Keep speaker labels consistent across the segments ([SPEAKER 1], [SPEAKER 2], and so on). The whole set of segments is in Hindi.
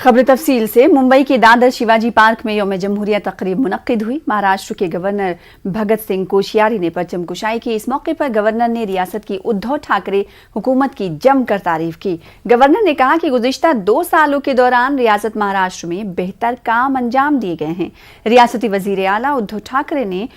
[SPEAKER 1] खबर तफसील से। मुंबई के दादर शिवाजी पार्क में यौम जमहूरिया तकरीब मुनक्किद हुई। महाराष्ट्र के गवर्नर भगत सिंह कोश्यारी ने परचम कुशाई की। इस मौके पर गवर्नर ने रियासत की उद्धव ठाकरे हुकूमत की जमकर तारीफ की। गवर्नर ने कहा कि गुज़िश्ता 2 सालों के दौरान रियासत महाराष्ट्र में बेहतर काम अंजाम दिए गए हैं। रियासती वजीर आला उद्धव ठाकरे ने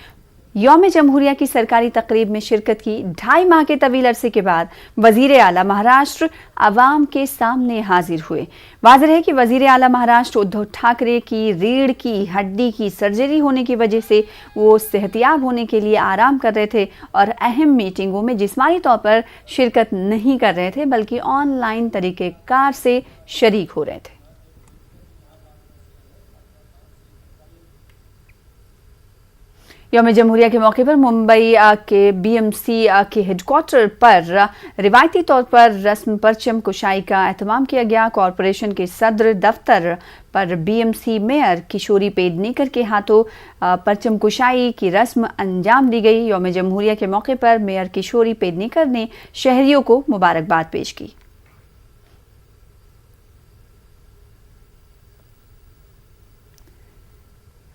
[SPEAKER 1] यौम जमहूरिया की सरकारी तकरीब में शिरकत की। 2.5 माह के तवील अरसे के बाद वजीर आला महाराष्ट्र अवाम के सामने हाजिर हुए। वाज़ेह है कि वजीर आला महाराष्ट्र उद्धव ठाकरे की रीढ़ की हड्डी की सर्जरी होने की वजह से वो सेहतियाब होने के लिए आराम कर रहे थे और अहम मीटिंगों में जिस्मानी तौर पर शिरकत नहीं कर रहे थे, बल्कि ऑनलाइन तरीक़ेकार से शरीक हो रहे थे। यौम जमहूरिया के मौके पर मुंबई के बीएमसी के हेडक्वार्टर पर रिवायती तौर पर रस्म परचम कुशाई का एहतमाम किया गया। कॉरपोरेशन के सदर दफ्तर पर बीएमसी मेयर किशोरी पेडनेकर के हाथों परचम कुशाई की रस्म अंजाम दी गई। यौम जमहूरिया के मौके पर मेयर किशोरी पेडनेकर ने शहरियों को मुबारकबाद पेश की।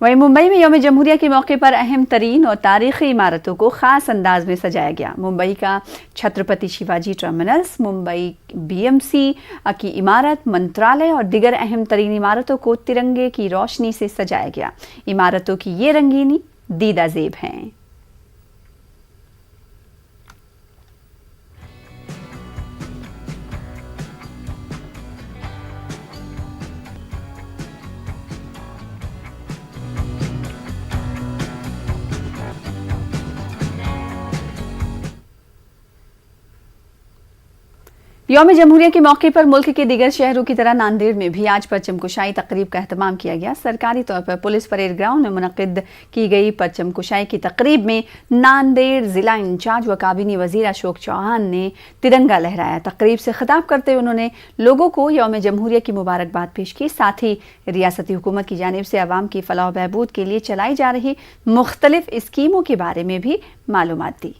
[SPEAKER 1] वहीं मुंबई में यौम जमहूरिया के मौके पर अहम तरीन और तारीखी इमारतों को खास अंदाज में सजाया गया। मुंबई का छत्रपति शिवाजी टर्मिनस, मुंबई बीएमसी की इमारत, मंत्रालय और दिगर अहम तरीन इमारतों को तिरंगे की रोशनी से सजाया गया। इमारतों की ये रंगीनी दीदा ज़ेब हैं। यौम जमहूरिया के मौके पर मुल्क के दीगर शहरों की तरह नांदेड़ में भी आज परचम कुशाई तकरीब का एहतमाम किया गया। सरकारी तौर पर पुलिस परेड ग्राउंड में मुनक्किद की गई परचम कुशाई की तकरीब में नांदेड़ जिला इंचार्ज व काबीनी वजीर अशोक चौहान ने तिरंगा लहराया। तकरीब से खिताब करते हुए उन्होंने लोगों को यौम जमहूरिया की मुबारकबाद पेश की। साथ ही रियासती हुकूमत की जानिब से अवाम की फलाह बहबूद के लिए चलाई जा रही मुख्तलिफ स्कीमों के बारे में भी मालूमात दी।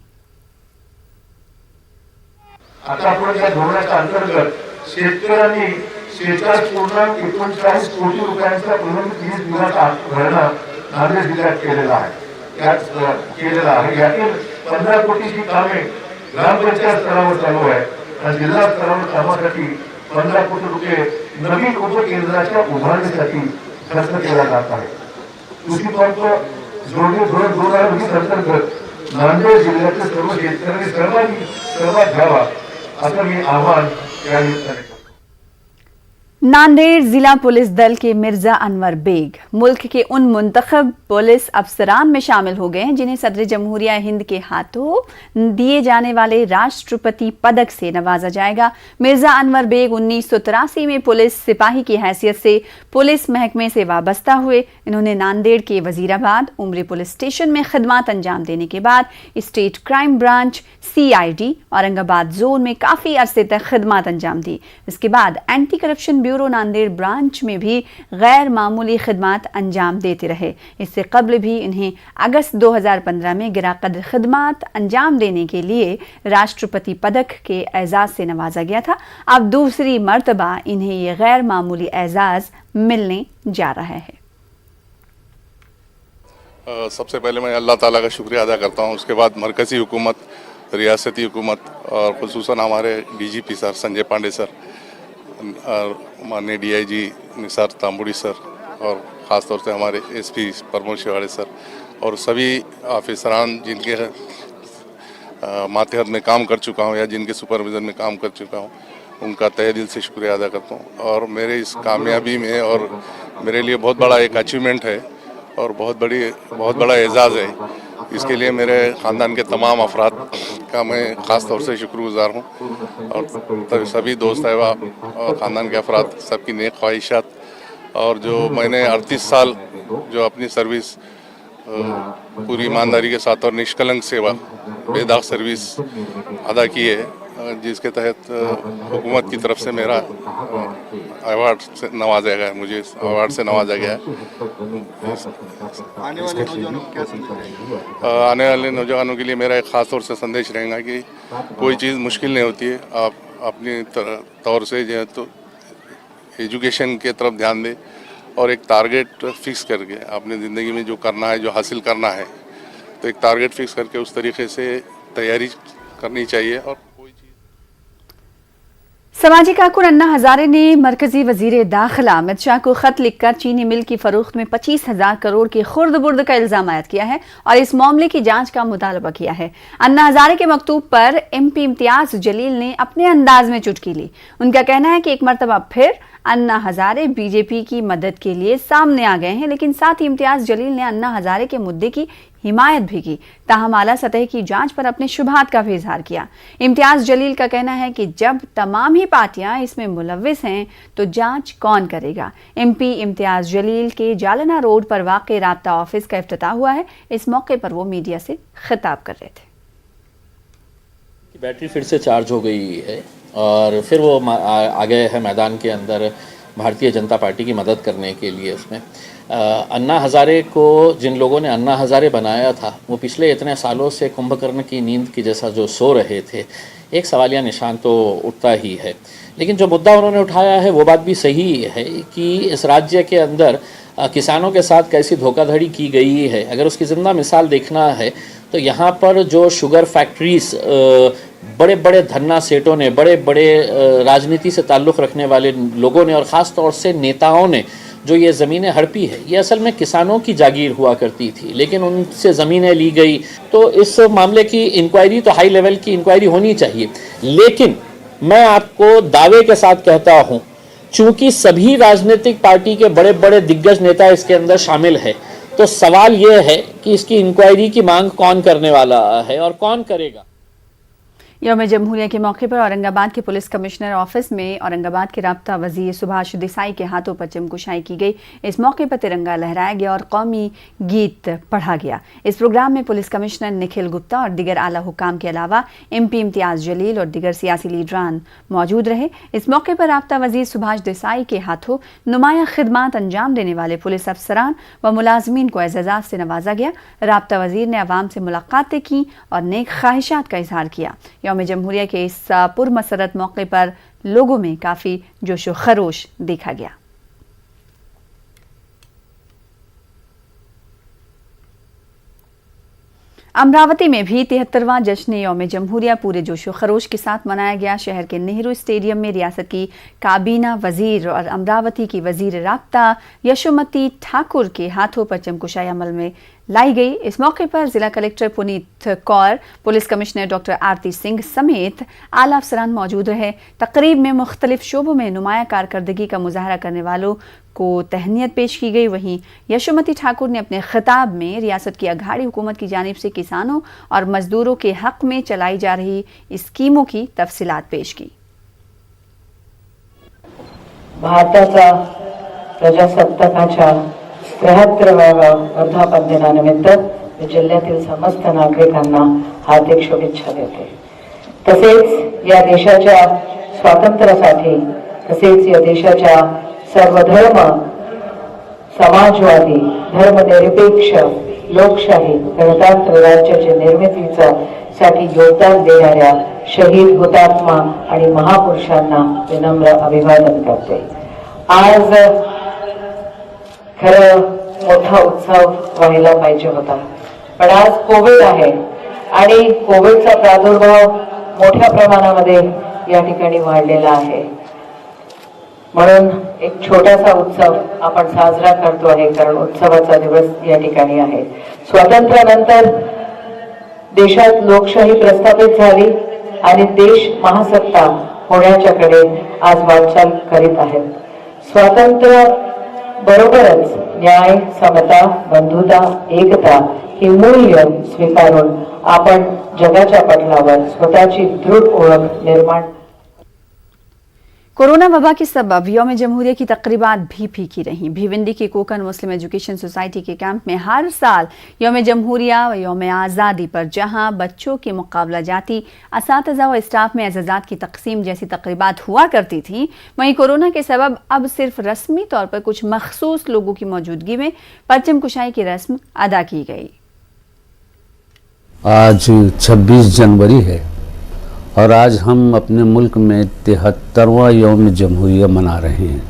[SPEAKER 2] आता आपण या धोरणाच्या अंतर्गत शेतकऱ्यांनी शेतात पूर्ण 39 कोटी रुपयांचा प्रलंबित वीज बिलाचा भरणा नांदेड जिल्ह्यात केलेला आहे। यातील 15 कोटीची कामे ग्रामपंचायत स्तरावर चालू आहे आणि जिल्हा स्तरावर कामासाठी 15 कोटी रुपये नवीन उपकेंद्राच्या उभारणीसाठी खर्च केला जात आहे। कृषी पंप जोडणी धोरण 2020 अंतर्गत नांदेड जिल्ह्यातील सर्व शेतकऱ्यांनी सहभाग घ्यावा असं मी आवाहन या निमित्ताने करतो।
[SPEAKER 1] नांदेड़ जिला पुलिस दल के मिर्जा अनवर बेग मुल्क के उन मुंतखब पुलिस अफसरान में शामिल हो गए हैं जिन्हें सदर जमहूरिया हिंद के हाथों दिए जाने वाले राष्ट्रपति पदक से नवाजा जाएगा। मिर्जा अनवर बेग 1983 में पुलिस सिपाही की हैसियत से पुलिस महकमे से वाबस्ता हुए। इन्होंने नांदेड़ के वजीराबाद उमरी पुलिस स्टेशन में खिदमत अंजाम देने के बाद state crime branch CID Aurangabad zone में काफ़ी अरसे तक खिदमत अंजाम दी। इसके बाद anti corruption bureau Nanded branch में भी गैर मामूली खिदमत अंजाम देते रहे। इससे कबल भी इन्हें अगस्त 2015 में गिराकद्र खिदमत अंजाम देने के लिए राष्ट्रपति पदक के एजाज से नवाजा गया था। अब दूसरी मर्तबा इन्हें ये गैर मामूली एजाज मिलने जा रहा है।
[SPEAKER 3] सबसे पहले मैं अल्लाह ताला का शुक्रिया अदा करता हूँ। उसके बाद मरकज़ी हुकूमत, रियासती हुकूमत और खुसूसन हमारे DGP sir Sanjay Pandey sir और माननीय DIG निसार तांबुड़ी सर और ख़ास तौर से हमारे SP प्रमोद शिवाड़े सर और सभी ऑफिसरान जिनके मातहत में काम कर चुका हूँ या जिनके सुपरविज़न में काम कर चुका हूँ, उनका तहे दिल से शुक्रिया अदा करता हूँ। और मेरे इस कामयाबी में और मेरे लिए बहुत बड़ा एक अचीवमेंट है और बहुत बड़ा एजाज़ है। इसके लिए मेरे ख़ानदान के तमाम अफराद का मैं ख़ास तौर से शुक्रगुज़ार हूँ और सभी दोस्त अहबाब और ख़ानदान के अफराद सबकी नेक ख्वाहिशात और जो मैंने 38 साल जो अपनी सर्विस पूरी ईमानदारी के साथ और निष्कलंक सेवा बेदाग सर्विस अदा की है, जिसके तहत हुकूमत की तरफ से मेरा अवार्ड से नवाजा गया है, मुझे इस अवार्ड से नवाजा गया है। आने वाले नौजवानों के लिए मेरा एक ख़ास तौर से संदेश रहेगा कि कोई चीज़ मुश्किल नहीं होती है। आप अपनी तौर से जो है तो एजुकेशन के तरफ ध्यान दे और एक टारगेट फिक्स करके अपनी ज़िंदगी में जो करना है, जो हासिल करना है, तो एक टारगेट फिक्स करके उस तरीके से तैयारी करनी चाहिए। और कोई चीज़
[SPEAKER 1] समाजी कारकुन अन्ना हजारे ने मरकजी वजीर दाखिला अमित शाह को खत लिखकर चीनी मिल की फरोख्त में 25,000 करोड़ की खुर्द बुर्द का इल्जाम आयद किया है और इस मामले की जांच का मुतालबा किया है। अन्ना हजारे के मकतूब पर MP इम्तियाज जलील ने अपने अंदाज में चुटकी ली। उनका कहना है कि एक मरतबा फिर अन्ना हजारे बीजेपी की मदद के लिए सामने आ गए हैं, लेकिन साथ ही इम्तियाज जलील ने अन्ना हजारे के मुद्दे की हिमायत भी की, ताहम आला सतह की जांच पर अपने शुबहात का भी इजहार किया। इम्तियाज जलील का कहना है कि जब तमाम ही पार्टियां इसमें मुलव्विस हैं तो जांच कौन करेगा। MP इम्तियाज जलील के जालना रोड पर वाक़ राब्ता ऑफिस का इफ्तिताह हुआ है। इस मौके पर वो मीडिया से खिताब कर रहे थे।
[SPEAKER 4] बैटरी फिर से चार्ज हो गई है और फिर वो आ गए हैं मैदान के अंदर भारतीय जनता पार्टी की मदद करने के लिए। उसमें अन्ना हज़ारे को जिन लोगों ने अन्ना हज़ारे बनाया था वो पिछले इतने सालों से कुंभकर्ण की नींद की जैसा जो सो रहे थे, एक सवालिया निशान तो उठता ही है। लेकिन जो मुद्दा उन्होंने उठाया है वो बात भी सही है कि इस राज्य के अंदर किसानों के साथ कैसी धोखाधड़ी की गई है। अगर उसकी ज़िंदा मिसाल देखना है तो यहाँ पर जो शुगर फैक्ट्रीज़ बड़े बड़े धन्ना सेठों ने, बड़े बड़े राजनीति से ताल्लुक़ रखने वाले लोगों ने और ख़ास तौर से नेताओं ने जो ये ज़मीनें हड़पी है, ये असल में किसानों की जागीर हुआ करती थी, लेकिन उनसे ज़मीनें ली गई। तो इस मामले की इंक्वायरी तो हाई लेवल की इंक्वायरी होनी चाहिए। लेकिन मैं आपको दावे के साथ कहता हूँ, चूँकि सभी राजनीतिक पार्टी के बड़े बड़े दिग्गज नेता इसके अंदर शामिल है, तो सवाल ये है कि इसकी इंक्वायरी की मांग कौन करने वाला है और कौन करेगा।
[SPEAKER 1] यौम जमहूरिया के मौके पर औरंगाबाद के पुलिस कमिश्नर ऑफिस में औरंगाबाद के राब्ता वजीर सुभाष देसाई के हाथों परचम कुशाई की गई। इस मौके पर तिरंगा लहराया गया और कौमी गीत पढ़ा गया। इस प्रोग्राम में पुलिस कमिश्नर निखिल गुप्ता और दिगर आला हुकाम के अलावा MP इम्तियाज जलील और दिगर सियासी लीडरान मौजूद रहे। इस मौके पर राब्ता वजीर सुभाष देसाई के हाथों नुमाया खिदमात अंजाम देने वाले पुलिस अफसरान व मुलाजमीन को एजाज़ से नवाजा गया। राब्ता वजीर ने अवाम से मुलाकातें की और नेक ख्वाहिशात का इजहार किया। यौम जमहूरिया के इस पुरमसरत मौके पर लोगों में काफ़ी जोशो खरोश देखा गया। अमरावती में भी 73वां जश्न यौम जमहूरिया पूरे जोशो खरोश के साथ मनाया गया। शहर के नेहरू स्टेडियम में रियासत की काबीना वजीर और अमरावती की वजीर राब्ता यशोमती ठाकुर के हाथों परचम कुशाई अमल में लाई गई। इस मौके पर जिला collector Puneet Kaur, police commissioner doctor Aarti Singh समेत आला अफसरान मौजूद रहे। तकरीब में मुख्तलिफ शोबों में नुमाया कारकर्दगी का मुजाहरा करने वालों को तहनीत पेश की गई। वहीं यशोमती ठाकुर ने अपने खिताब में रियासत की अघाड़ी हुकूमत की जानिब से किसानों और मजदूरों के हक में चलाई जा रही स्कीमों की तफसीलात पेश की।
[SPEAKER 5] भारताचा प्रजासत्ताकाच्या 73व्या वर्धापन दिनानिमित्त मी जिल्ह्यातील समस्त नागरिकांना हार्दिक शुभेच्छा देते। तसेच या देशाच्या स्वातंत्र्यासाठी, तसेच या देशाच्या सर्वधर्म समाजवादी, धर्मनिरपेक्ष, लोकशाही, गणतंत्र राज्याच्या निर्मितीसाठी योगदान देणाऱ्या शहीद, हुतात्मा आणि महापुरुषांना विनम्र अभिवादन करते। आज खरं मोठा उत्सव व्हायला पाहिजे होता, पण आज कोविड आहे आणि कोविडचा प्रादुर्भाव मोठ्या प्रमाणामध्ये या ठिकाणी वाढलेला आहे। म्हणून एक छोटासा उत्सव आपण साजरा करतो आहे, कारण उत्सवाचा दिवस या ठिकाणी आहे। स्वातंत्र्यानंतर देशात लोकशाही प्रस्थापित झाली आणि देश महासत्ता होण्याच्याकडे आज वाटचाल करीत आहेत। स्वातंत्र्य बरोबरच न्याय, समता, बंधुता, एकता ही मूल्य स्वीकारून आपण जगाच्या पटलावर स्वतःची दृढ ओळख निर्माण।
[SPEAKER 1] कोरोना वबा के सबब यौम जमहूरिया की तकरीबात भी फीकी रहीं। भिवंडी की कोकन मुस्लिम एजुकेशन सोसाइटी के कैंप में हर साल यौम जमहूरिया व यौम आज़ादी पर जहां बच्चों की मुकाबला जाती, असातिज़ा व स्टाफ में एजाज़ात की तकसीम जैसी तकरीबात हुआ करती थी, वहीं कोरोना के सबब अब सिर्फ रस्मी तौर पर कुछ मखसूस लोगों की मौजूदगी में परचम कुशाई की रस्म अदा की गई।
[SPEAKER 6] आज 26 जनवरी है और आज हम अपने मुल्क में 73वां यौम जमहूरिया मना रहे हैं।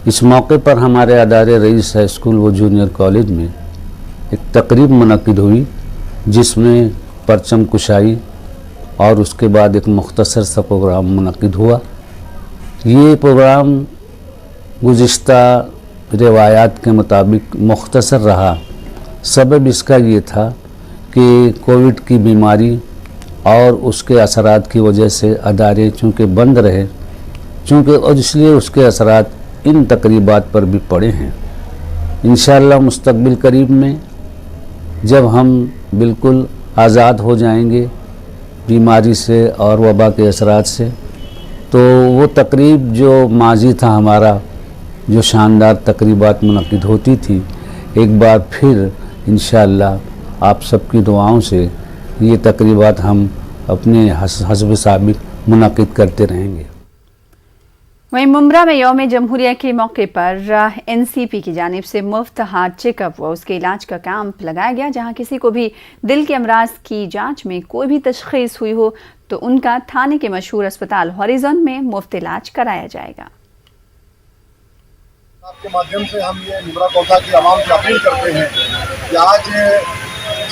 [SPEAKER 6] इस मौके पर हमारे अदारे रईस हाई स्कूल व जूनियर कॉलेज में एक तकरीब मुनक्किद हुई, जिसमें परचम कुशाई और उसके बाद एक मुख्तसर सा प्रोग्राम मुनक्किद हुआ। ये प्रोग्राम गुज़िश्ता रिवायात के मुताबिक मुख्तसर रहा। सबब इसका ये था कि कोविड की बीमारी और उसके असरात की वजह से अदारे चूँकि बंद रहे, और इसलिए उसके असरात इन तकरीबात पर भी पड़े हैं। इंशाअल्लाह मुस्तक़बिल करीब में जब हम बिल्कुल आज़ाद हो जाएंगे बीमारी से और वबा के असरात से, तो वो तकरीब जो माजी था हमारा, जो शानदार तकरीबात मुनक्किद होती थी, एक बार फिर इंशाअल्लाह आप सबकी दुआओं से ये तकरीबात हम अपने हस्ब साबिक मुनक्किद करते रहेंगे।
[SPEAKER 1] वहीं मुम्बरा में यौम जमहूरिया के मौके पर एनसीपी की जानिब से मुफ्त हार्ट चेकअप व उसके इलाज का कैंप लगाया गया, जहां किसी को भी दिल के अमराज की जांच में कोई भी तशख़ीस हुई हो तो उनका थाने के मशहूर अस्पताल हॉरिज़न में मुफ्त इलाज कराया जाएगा।
[SPEAKER 7] आपके माध्यम से हम ये मुम्बरा कौसा की आवाम से अपील करते हैं कि आज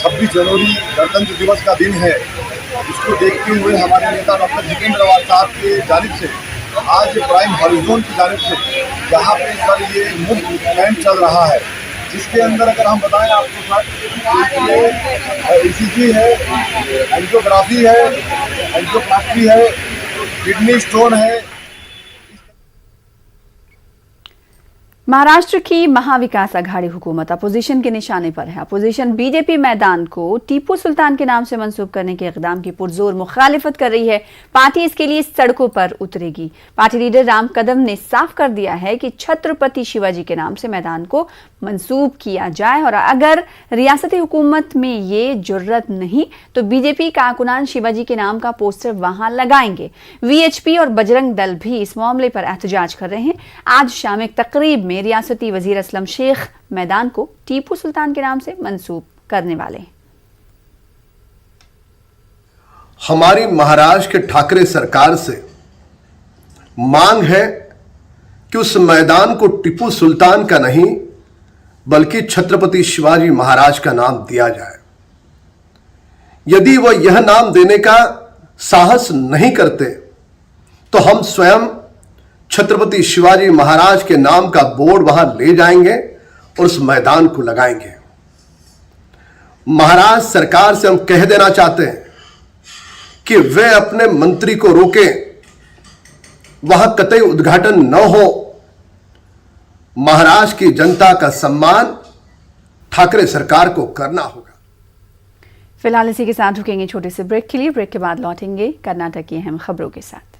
[SPEAKER 7] 26 जनवरी गणतंत्र दिवस का दिन है। इसको देखते हुए हमारे नेता डॉक्टर जितेंद्र अवाड साहब की जानिब से आज प्राइम हॉरिज़न की जानिब से जहाँ पे सर ये मुफ्त कैंप चल रहा है, जिसके अंदर अगर हम बताएं आपको सर, ये ECG है, एंजियोग्राफी है, एंजियोप्लास्टी है, किडनी स्टोन है।
[SPEAKER 1] महाराष्ट्र की महाविकास आघाड़ी हुकूमत अपोजिशन के निशाने पर है। अपोजिशन बीजेपी मैदान को टीपू सुल्तान के नाम से मंसूब करने के इक़दाम की पुरजोर मुखालिफत कर रही है। पार्टी इसके लिए सड़कों पर उतरेगी। पार्टी लीडर राम कदम ने साफ कर दिया है कि छत्रपति शिवाजी के नाम से मैदान को मंसूब किया जाए, और अगर रियासती हुकूमत में ये जुर्रत नहीं तो बीजेपी कारकुनान शिवाजी के नाम का पोस्टर वहां लगाएंगे। VHP और बजरंग दल भी इस मामले पर एहतजाज कर रहे हैं। आज शाम एक तकरीब में रियासती वजीर असलम शेख मैदान को टीपू सुल्तान के नाम से मंसूब करने वाले हैं।
[SPEAKER 8] हमारी महाराष्ट्र के ठाकरे सरकार से मांग है कि उस मैदान को टीपू सुल्तान का नहीं बल्कि छत्रपति शिवाजी महाराज का नाम दिया जाए। यदि वह यह नाम देने का साहस नहीं करते तो हम स्वयं छत्रपति शिवाजी महाराज के नाम का बोर्ड वहां ले जाएंगे और उस मैदान को लगाएंगे। महाराष्ट्र सरकार से हम कह देना चाहते हैं कि वे अपने मंत्री को रोकें, वहां कतई उद्घाटन न हो। महाराष्ट्र की जनता का सम्मान ठाकरे सरकार को करना होगा।
[SPEAKER 1] फिलहाल इसी के साथ रुकेंगे छोटे से ब्रेक के लिए। ब्रेक के बाद लौटेंगे कर्नाटक की अहम खबरों के साथ।